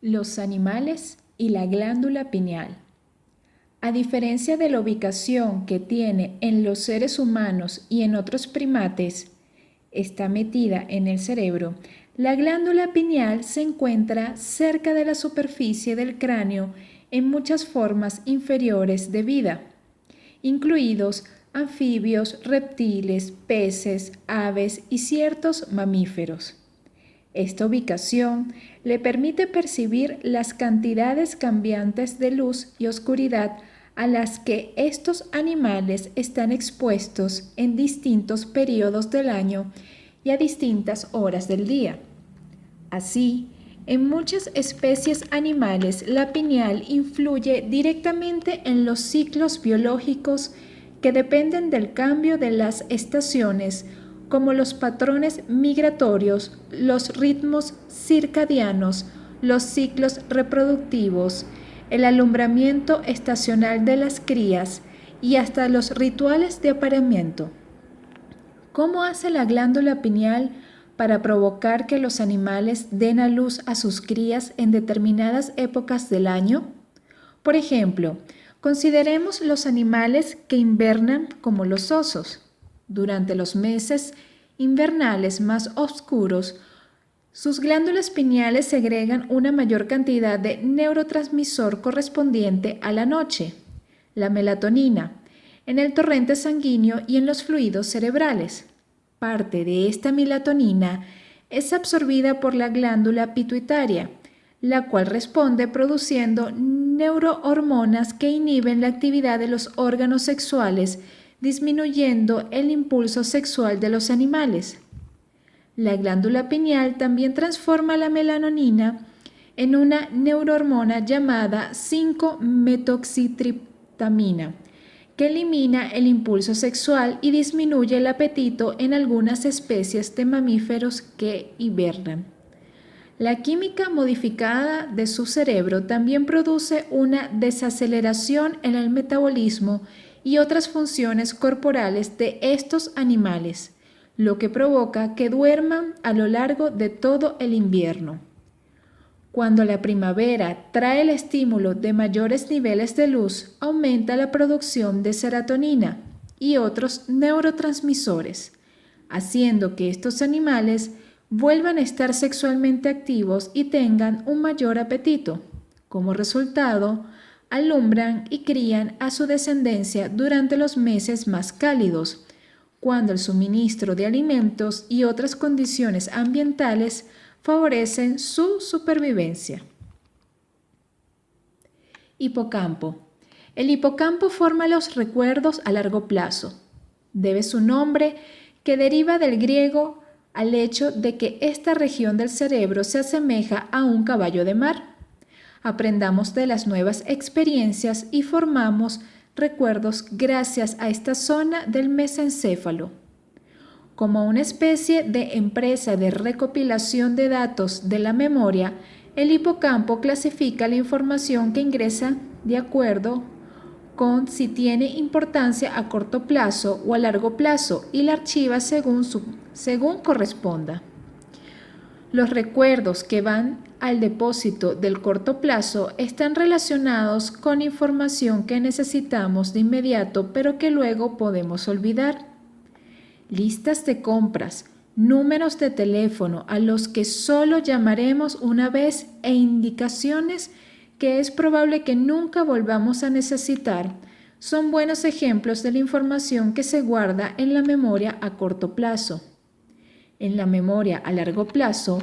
Los animales y la glándula pineal. A diferencia de la ubicación que tiene en los seres humanos y en otros primates, está metida en el cerebro, la glándula pineal se encuentra cerca de la superficie del cráneo en muchas formas inferiores de vida, incluidos anfibios, reptiles, peces, aves y ciertos mamíferos. Esta ubicación le permite percibir las cantidades cambiantes de luz y oscuridad a las que estos animales están expuestos en distintos periodos del año y a distintas horas del día. Así, en muchas especies animales, la pineal influye directamente en los ciclos biológicos que dependen del cambio de las estaciones, como los patrones migratorios, los ritmos circadianos, los ciclos reproductivos, el alumbramiento estacional de las crías y hasta los rituales de apareamiento. ¿Cómo hace la glándula pineal para provocar que los animales den a luz a sus crías en determinadas épocas del año? Por ejemplo, consideremos los animales que invernan como los osos. Durante los meses invernales más oscuros, sus glándulas pineales segregan una mayor cantidad de neurotransmisor correspondiente a la noche, la melatonina, en el torrente sanguíneo y en los fluidos cerebrales. Parte de esta melatonina es absorbida por la glándula pituitaria, la cual responde produciendo neurohormonas que inhiben la actividad de los órganos sexuales, disminuyendo el impulso sexual de los animales. La glándula pineal también transforma la melatonina en una neurohormona llamada 5-metoxitriptamina, que elimina el impulso sexual y disminuye el apetito en algunas especies de mamíferos que hibernan. La química modificada de su cerebro también produce una desaceleración en el metabolismo y otras funciones corporales de estos animales, lo que provoca que duerman a lo largo de todo el invierno. Cuando la primavera trae el estímulo de mayores niveles de luz, aumenta la producción de serotonina y otros neurotransmisores, haciendo que estos animales vuelvan a estar sexualmente activos y tengan un mayor apetito. Como resultado, alumbran y crían a su descendencia durante los meses más cálidos, cuando el suministro de alimentos y otras condiciones ambientales favorecen su supervivencia. Hipocampo. El hipocampo forma los recuerdos a largo plazo. Debe su nombre, que deriva del griego, al hecho de que esta región del cerebro se asemeja a un caballo de mar. Aprendamos de las nuevas experiencias y formamos recuerdos gracias a esta zona del mesencéfalo. Como una especie de empresa de recopilación de datos de la memoria, el hipocampo clasifica la información que ingresa de acuerdo con si tiene importancia a corto plazo o a largo plazo y la archiva según corresponda. Los recuerdos que van al depósito del corto plazo están relacionados con información que necesitamos de inmediato pero que luego podemos olvidar. Listas de compras, números de teléfono a los que solo llamaremos una vez e indicaciones que es probable que nunca volvamos a necesitar, son buenos ejemplos de la información que se guarda en la memoria a corto plazo. En la memoria a largo plazo,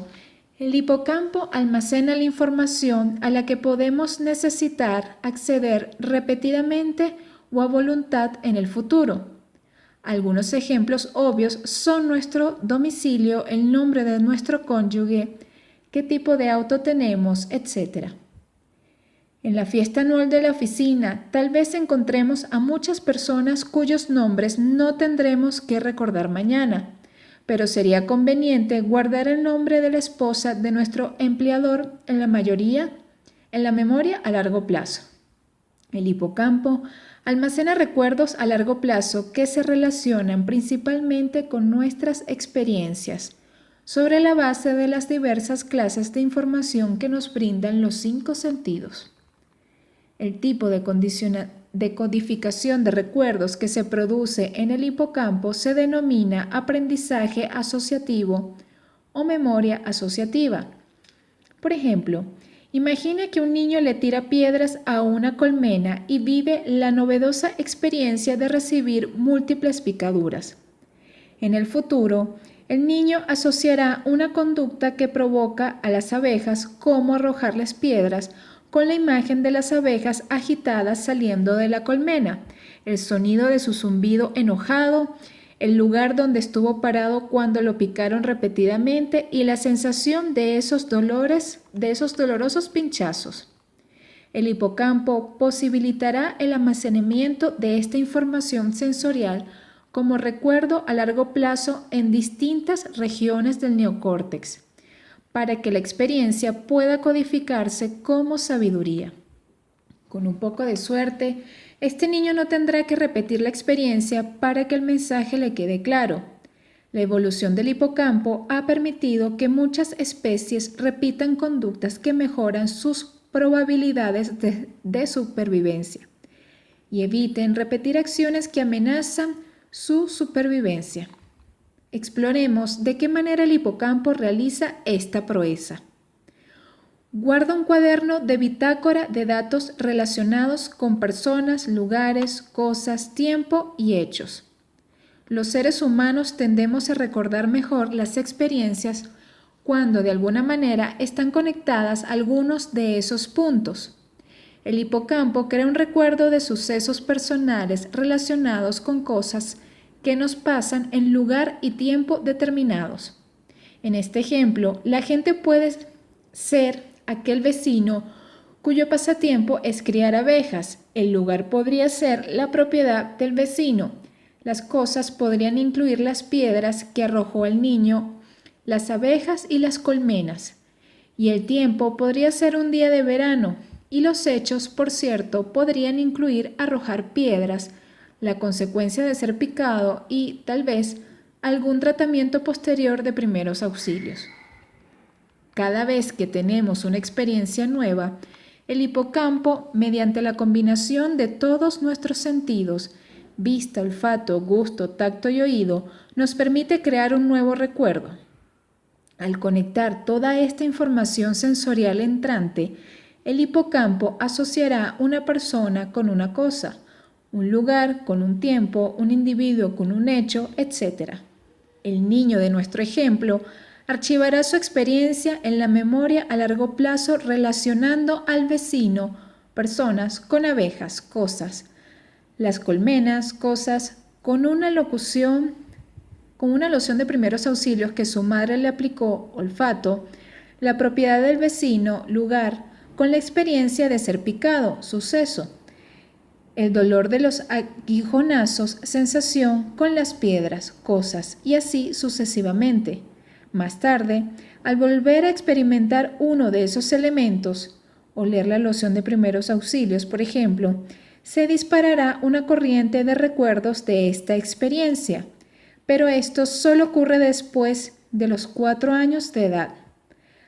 el hipocampo almacena la información a la que podemos necesitar acceder repetidamente o a voluntad en el futuro. Algunos ejemplos obvios son nuestro domicilio, el nombre de nuestro cónyuge, qué tipo de auto tenemos, etc. En la fiesta anual de la oficina, tal vez encontremos a muchas personas cuyos nombres no tendremos que recordar mañana, pero sería conveniente guardar el nombre de la esposa de nuestro empleador en la memoria a largo plazo. El hipocampo almacena recuerdos a largo plazo que se relacionan principalmente con nuestras experiencias. sobre la base de las diversas clases de información que nos brindan los 5 sentidos. El tipo de codificación de recuerdos que se produce en el hipocampo se denomina aprendizaje asociativo o memoria asociativa. Por ejemplo, imagina que un niño le tira piedras a una colmena y vive la novedosa experiencia de recibir múltiples picaduras. En el futuro, el niño asociará una conducta que provoca a las abejas como arrojarles piedras con la imagen de las abejas agitadas saliendo de la colmena, el sonido de su zumbido enojado, el lugar donde estuvo parado cuando lo picaron repetidamente y la sensación de esos dolorosos pinchazos. El hipocampo posibilitará el almacenamiento de esta información sensorial como recuerdo a largo plazo en distintas regiones del neocórtex, para que la experiencia pueda codificarse como sabiduría. Con un poco de suerte, este niño no tendrá que repetir la experiencia para que el mensaje le quede claro. La evolución del hipocampo ha permitido que muchas especies repitan conductas que mejoran sus probabilidades de supervivencia y eviten repetir acciones que amenazan su supervivencia. Exploremos de qué manera el hipocampo realiza esta proeza. Guarda un cuaderno de bitácora de datos relacionados con personas, lugares, cosas, tiempo y hechos. Los seres humanos tendemos a recordar mejor las experiencias cuando de alguna manera están conectadas a algunos de esos puntos. El hipocampo crea un recuerdo de sucesos personales relacionados con cosas que nos pasan en lugar y tiempo determinados. En este ejemplo, la gente puede ser aquel vecino cuyo pasatiempo es criar abejas. El lugar podría ser la propiedad del vecino. Las cosas podrían incluir las piedras que arrojó el niño, las abejas y las colmenas. Y el tiempo podría ser un día de verano. Y los hechos, por cierto, podrían incluir arrojar piedras, la consecuencia de ser picado y, tal vez, algún tratamiento posterior de primeros auxilios. Cada vez que tenemos una experiencia nueva, el hipocampo, mediante la combinación de todos nuestros sentidos, vista, olfato, gusto, tacto y oído, nos permite crear un nuevo recuerdo. Al conectar toda esta información sensorial entrante, el hipocampo asociará una persona con una cosa, un lugar con un tiempo, un individuo con un hecho, etc. El niño de nuestro ejemplo archivará su experiencia en la memoria a largo plazo relacionando al vecino, personas con abejas, cosas, las colmenas, cosas, con una loción de primeros auxilios que su madre le aplicó, olfato, la propiedad del vecino, lugar, con la experiencia de ser picado, suceso, el dolor de los aguijonazos, sensación con las piedras, cosas, y así sucesivamente. Más tarde, al volver a experimentar uno de esos elementos, oler la loción de primeros auxilios, por ejemplo, se disparará una corriente de recuerdos de esta experiencia, pero esto solo ocurre después de los 4 años de edad.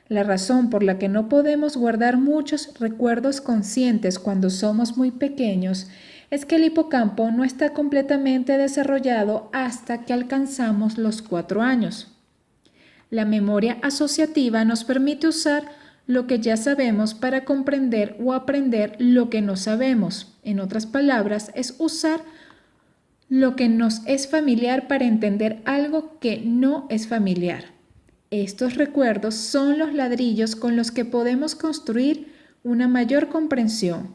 La razón por la que no podemos guardar muchos recuerdos conscientes cuando somos muy pequeños es que el hipocampo no está completamente desarrollado hasta que alcanzamos los 4 años. La memoria asociativa nos permite usar lo que ya sabemos para comprender o aprender lo que no sabemos. En otras palabras, es usar lo que nos es familiar para entender algo que no es familiar. Estos recuerdos son los ladrillos con los que podemos construir una mayor comprensión.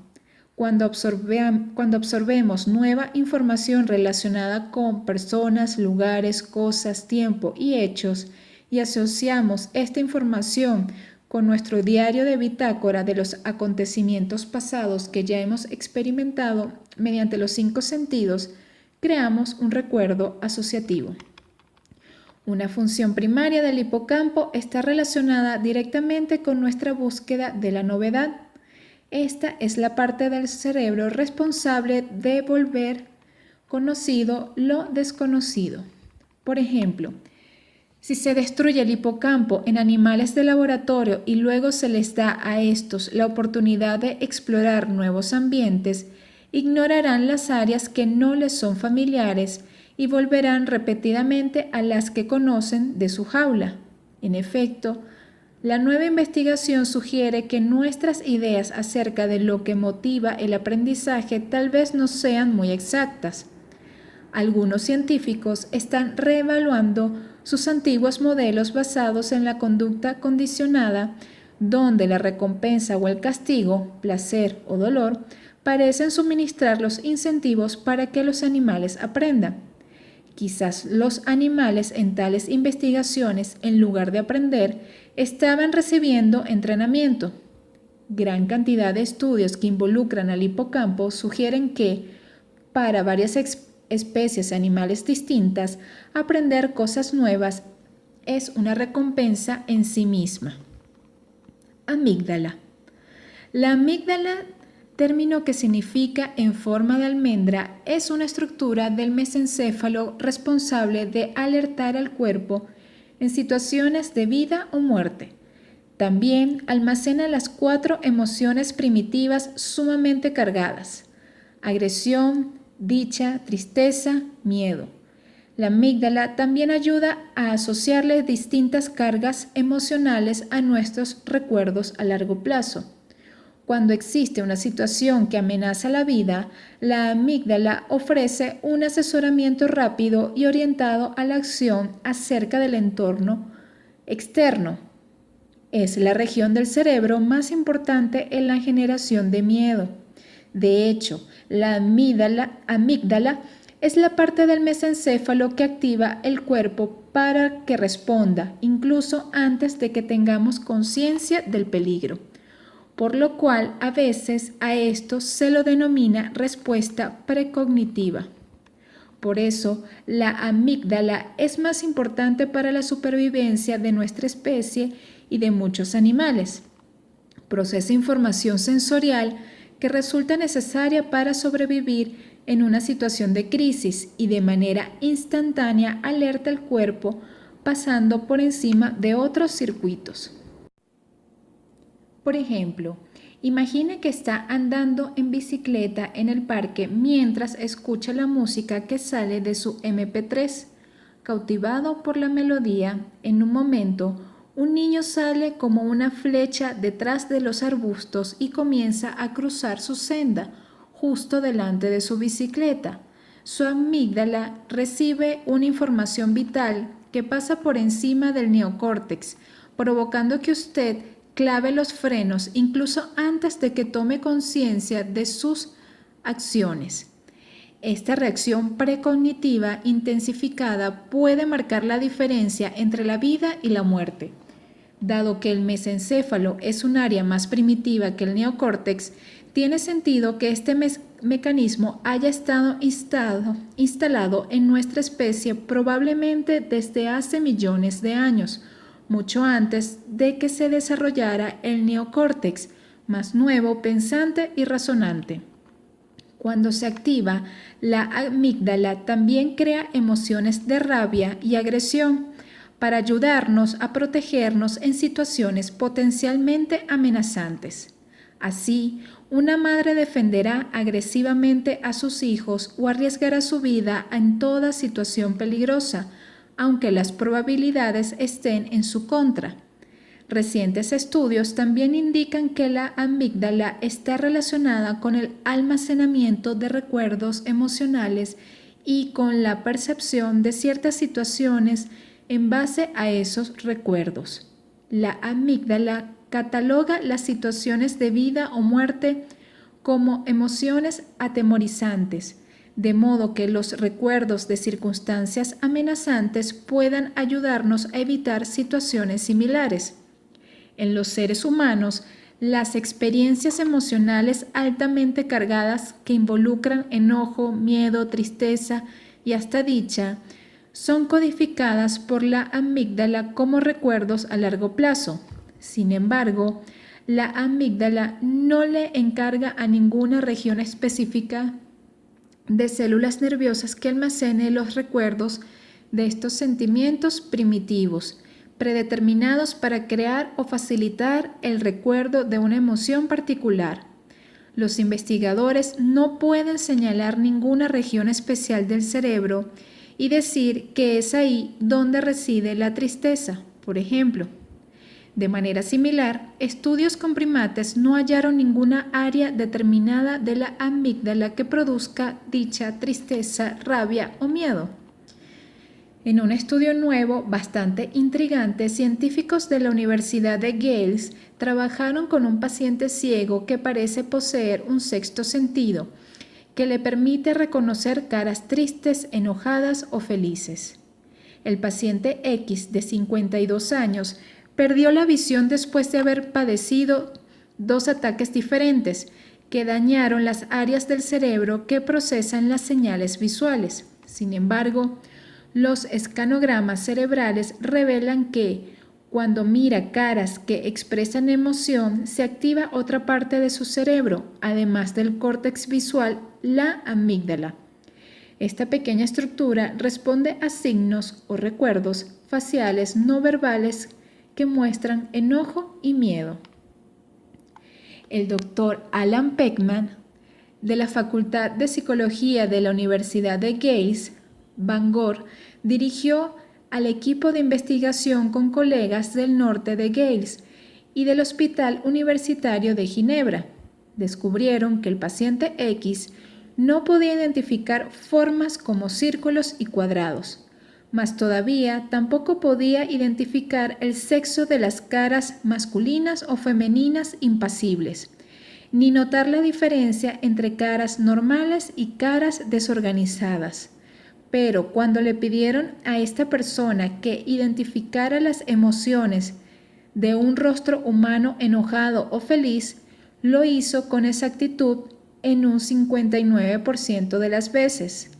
Cuando absorbemos nueva información relacionada con personas, lugares, cosas, tiempo y hechos y asociamos esta información con nuestro diario de bitácora de los acontecimientos pasados que ya hemos experimentado mediante los 5 sentidos, creamos un recuerdo asociativo. Una función primaria del hipocampo está relacionada directamente con nuestra búsqueda de la novedad. Esta es la parte del cerebro responsable de volver conocido lo desconocido. Por ejemplo, Si se destruye el hipocampo en animales de laboratorio y luego se les da a estos la oportunidad de explorar nuevos ambientes, ignorarán las áreas que no les son familiares y volverán repetidamente a las que conocen de su jaula. En efecto, la nueva investigación sugiere que nuestras ideas acerca de lo que motiva el aprendizaje tal vez no sean muy exactas. Algunos científicos están reevaluando sus antiguos modelos basados en la conducta condicionada, donde la recompensa o el castigo, placer o dolor, parecen suministrar los incentivos para que los animales aprendan. Quizás los animales en tales investigaciones, en lugar de aprender, estaban recibiendo entrenamiento. Gran cantidad de estudios que involucran al hipocampo sugieren que, para varias especies animales distintas, aprender cosas nuevas es una recompensa en sí misma. Amígdala. La amígdala, término que significa en forma de almendra, es una estructura del mesencéfalo responsable de alertar al cuerpo en situaciones de vida o muerte. También almacena las 4 emociones primitivas sumamente cargadas: agresión, dicha, tristeza, miedo. La amígdala también ayuda a asociarle distintas cargas emocionales a nuestros recuerdos a largo plazo. Cuando existe una situación que amenaza la vida, la amígdala ofrece un asesoramiento rápido y orientado a la acción acerca del entorno externo. Es la región del cerebro más importante en la generación de miedo. De hecho, la amígdala es la parte del mesencéfalo que activa el cuerpo para que responda, incluso antes de que tengamos conciencia del peligro, por lo cual a veces a esto se lo denomina respuesta precognitiva. Por eso, la amígdala es más importante para la supervivencia de nuestra especie y de muchos animales. Procesa información sensorial que resulta necesaria para sobrevivir en una situación de crisis y de manera instantánea alerta al cuerpo pasando por encima de otros circuitos. Por ejemplo, imagine que está andando en bicicleta en el parque mientras escucha la música que sale de su MP3. Cautivado por la melodía, en un momento, un niño sale como una flecha detrás de los arbustos y comienza a cruzar su senda, justo delante de su bicicleta. Su amígdala recibe una información vital que pasa por encima del neocórtex, provocando que usted clave los frenos incluso antes de que tome conciencia de sus acciones. Esta reacción precognitiva intensificada puede marcar la diferencia entre la vida y la muerte. Dado que el mesencéfalo es un área más primitiva que el neocórtex, tiene sentido que este mecanismo haya estado instalado en nuestra especie probablemente desde hace millones de años, mucho antes de que se desarrollara el neocórtex, más nuevo, pensante y razonante. Cuando se activa, la amígdala también crea emociones de rabia y agresión para ayudarnos a protegernos en situaciones potencialmente amenazantes. Así, una madre defenderá agresivamente a sus hijos o arriesgará su vida en toda situación peligrosa, aunque las probabilidades estén en su contra. Recientes estudios también indican que la amígdala está relacionada con el almacenamiento de recuerdos emocionales y con la percepción de ciertas situaciones en base a esos recuerdos. La amígdala cataloga las situaciones de vida o muerte como emociones atemorizantes, de modo que los recuerdos de circunstancias amenazantes puedan ayudarnos a evitar situaciones similares. En los seres humanos, las experiencias emocionales altamente cargadas que involucran enojo, miedo, tristeza y hasta dicha son codificadas por la amígdala como recuerdos a largo plazo. Sin embargo, la amígdala no le encarga a ninguna región específica de células nerviosas que almacene los recuerdos de estos sentimientos primitivos, predeterminados para crear o facilitar el recuerdo de una emoción particular. Los investigadores no pueden señalar ninguna región especial del cerebro y decir que es ahí donde reside la tristeza, por ejemplo. De manera similar, estudios con primates no hallaron ninguna área determinada de la amígdala que produzca dicha tristeza, rabia o miedo. En un estudio nuevo, bastante intrigante, científicos de la Universidad de Gales trabajaron con un paciente ciego que parece poseer un sexto sentido, que le permite reconocer caras tristes, enojadas o felices. El paciente X, de 52 años, perdió la visión después de haber padecido 2 ataques diferentes que dañaron las áreas del cerebro que procesan las señales visuales. Sin embargo, los escanogramas cerebrales revelan que, cuando mira caras que expresan emoción, se activa otra parte de su cerebro, además del córtex visual, la amígdala. Esta pequeña estructura responde a signos o recuerdos faciales no verbales que muestran enojo y miedo. El doctor Alan Peckman, de la Facultad de Psicología de la Universidad de Gales, Bangor, dirigió al equipo de investigación con colegas del norte de Gales y del Hospital Universitario de Ginebra. Descubrieron que el paciente X no podía identificar formas como círculos y cuadrados, mas todavía tampoco podía identificar el sexo de las caras masculinas o femeninas impasibles, ni notar la diferencia entre caras normales y caras desorganizadas. Pero cuando le pidieron a esta persona que identificara las emociones de un rostro humano enojado o feliz, lo hizo con exactitud en un 59% de las veces.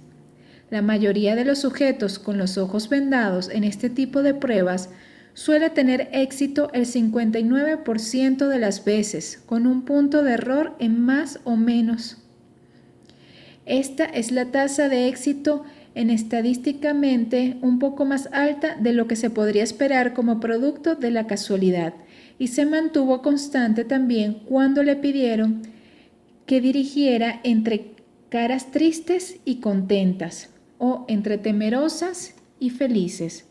La mayoría de los sujetos con los ojos vendados en este tipo de pruebas suele tener éxito el 59% de las veces, con un punto de error en más o menos. Esta es la tasa de éxito en estadísticamente un poco más alta de lo que se podría esperar como producto de la casualidad, y se mantuvo constante también cuando le pidieron que dirigiera entre caras tristes y contentas, o entre temerosas y felices.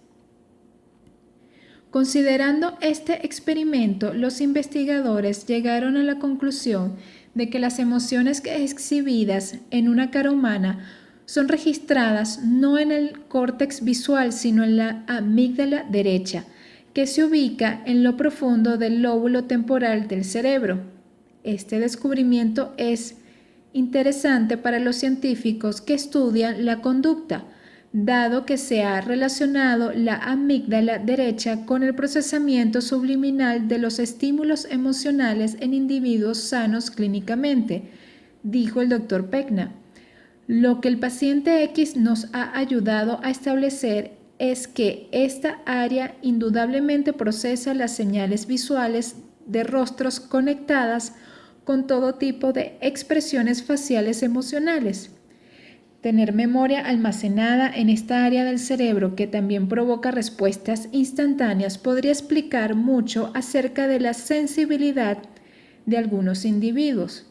Considerando este experimento, los investigadores llegaron a la conclusión de que las emociones exhibidas en una cara humana son registradas no en el córtex visual, sino en la amígdala derecha, que se ubica en lo profundo del lóbulo temporal del cerebro. Este descubrimiento es interesante para los científicos que estudian la conducta, dado que se ha relacionado la amígdala derecha con el procesamiento subliminal de los estímulos emocionales en individuos sanos clínicamente, dijo el Dr. Peckman. Lo que el paciente X nos ha ayudado a establecer es que esta área indudablemente procesa las señales visuales de rostros conectadas con todo tipo de expresiones faciales emocionales. Tener memoria almacenada en esta área del cerebro que también provoca respuestas instantáneas podría explicar mucho acerca de la sensibilidad de algunos individuos.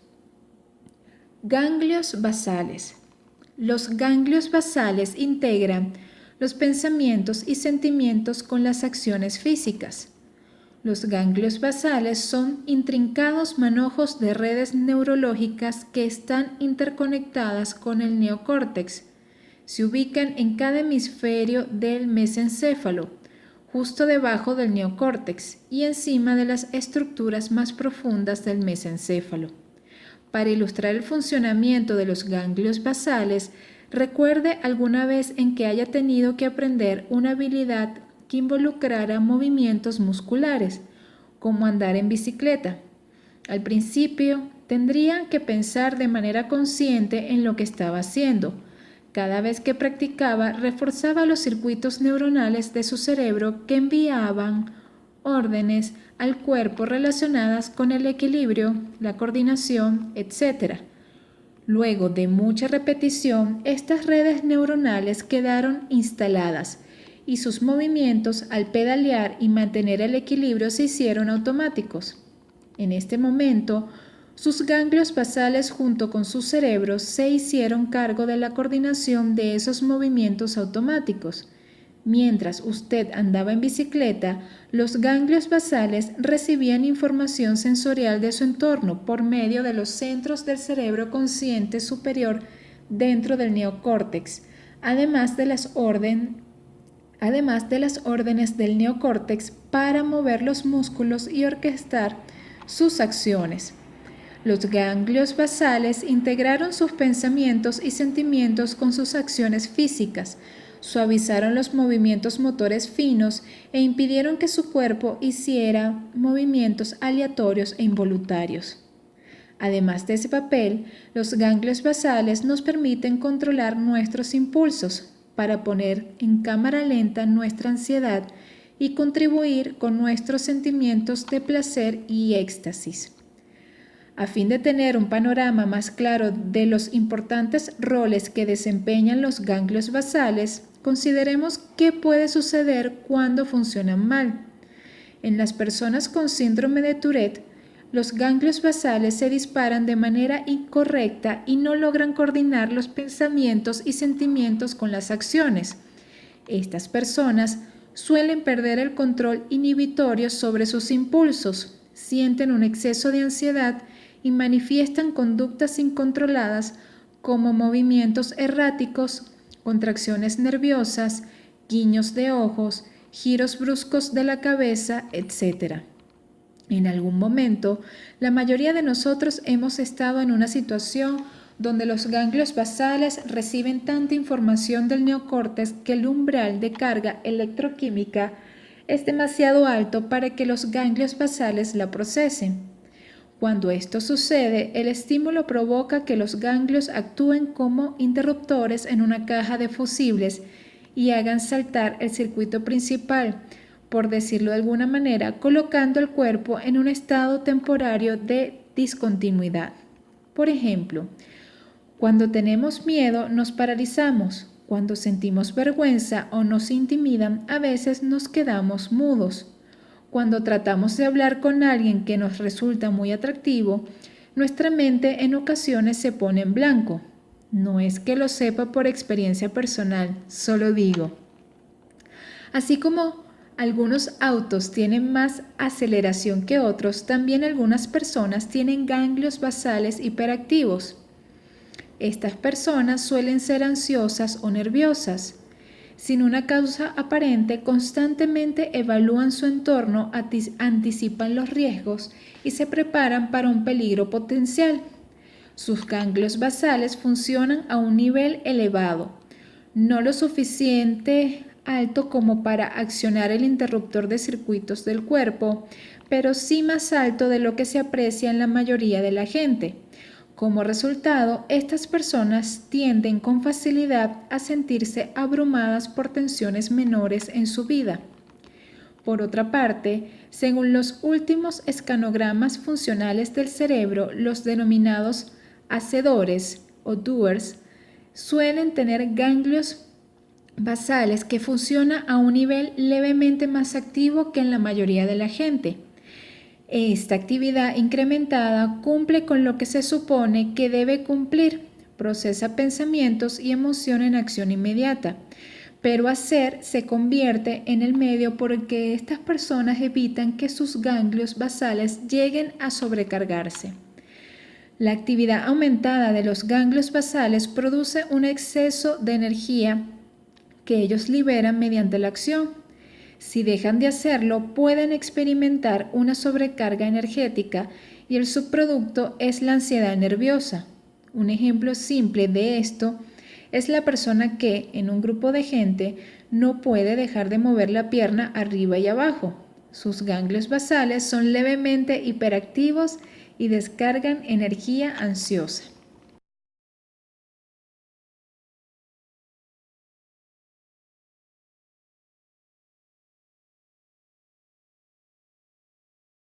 Ganglios basales. Los ganglios basales integran los pensamientos y sentimientos con las acciones físicas. Los ganglios basales son intrincados manojos de redes neurológicas que están interconectadas con el neocórtex. Se ubican en cada hemisferio del mesencéfalo, justo debajo del neocórtex y encima de las estructuras más profundas del mesencéfalo. Para ilustrar el funcionamiento de los ganglios basales, recuerde alguna vez en que haya tenido que aprender una habilidad que involucrara movimientos musculares, como andar en bicicleta. Al principio, tendría que pensar de manera consciente en lo que estaba haciendo. Cada vez que practicaba, reforzaba los circuitos neuronales de su cerebro que enviaban órdenes al cuerpo relacionadas con el equilibrio, la coordinación, etc. Luego de mucha repetición, estas redes neuronales quedaron instaladas y sus movimientos al pedalear y mantener el equilibrio se hicieron automáticos. En este momento, sus ganglios basales junto con su cerebro se hicieron cargo de la coordinación de esos movimientos automáticos. Mientras usted andaba en bicicleta, los ganglios basales recibían información sensorial de su entorno por medio de los centros del cerebro consciente superior dentro del neocórtex, además de las órdenes del neocórtex para mover los músculos y orquestar sus acciones. Los ganglios basales integraron sus pensamientos y sentimientos con sus acciones físicas, suavizaron los movimientos motores finos e impidieron que su cuerpo hiciera movimientos aleatorios e involuntarios. Además de ese papel, los ganglios basales nos permiten controlar nuestros impulsos para poner en cámara lenta nuestra ansiedad y contribuir con nuestros sentimientos de placer y éxtasis. A fin de tener un panorama más claro de los importantes roles que desempeñan los ganglios basales, consideremos qué puede suceder cuando funcionan mal. En las personas con síndrome de Tourette, los ganglios basales se disparan de manera incorrecta y no logran coordinar los pensamientos y sentimientos con las acciones. Estas personas suelen perder el control inhibitorio sobre sus impulsos, sienten un exceso de ansiedad y manifiestan conductas incontroladas como movimientos erráticos, contracciones nerviosas, guiños de ojos, giros bruscos de la cabeza, etc. En algún momento, la mayoría de nosotros hemos estado en una situación donde los ganglios basales reciben tanta información del neocórtex que el umbral de carga electroquímica es demasiado alto para que los ganglios basales la procesen. Cuando esto sucede, el estímulo provoca que los ganglios actúen como interruptores en una caja de fusibles y hagan saltar el circuito principal, por decirlo de alguna manera, colocando el cuerpo en un estado temporario de discontinuidad. Por ejemplo, cuando tenemos miedo nos paralizamos, cuando sentimos vergüenza o nos intimidan, a veces nos quedamos mudos. Cuando tratamos de hablar con alguien que nos resulta muy atractivo, nuestra mente en ocasiones se pone en blanco. No es que lo sepa por experiencia personal, solo digo. Así como algunos autos tienen más aceleración que otros, también algunas personas tienen ganglios basales hiperactivos. Estas personas suelen ser ansiosas o nerviosas. Sin una causa aparente, constantemente evalúan su entorno, anticipan los riesgos y se preparan para un peligro potencial. Sus ganglios basales funcionan a un nivel elevado, no lo suficiente alto como para accionar el interruptor de circuitos del cuerpo, pero sí más alto de lo que se aprecia en la mayoría de la gente. Como resultado, estas personas tienden con facilidad a sentirse abrumadas por tensiones menores en su vida. Por otra parte, según los últimos escanogramas funcionales del cerebro, los denominados hacedores o doers suelen tener ganglios basales que funcionan a un nivel levemente más activo que en la mayoría de la gente. Esta actividad incrementada cumple con lo que se supone que debe cumplir, procesa pensamientos y emoción en acción inmediata, pero hacer se convierte en el medio por el que estas personas evitan que sus ganglios basales lleguen a sobrecargarse. La actividad aumentada de los ganglios basales produce un exceso de energía que ellos liberan mediante la acción. Si dejan de hacerlo, pueden experimentar una sobrecarga energética y el subproducto es la ansiedad nerviosa. Un ejemplo simple de esto es la persona que, en un grupo de gente, no puede dejar de mover la pierna arriba y abajo. Sus ganglios basales son levemente hiperactivos y descargan energía ansiosa.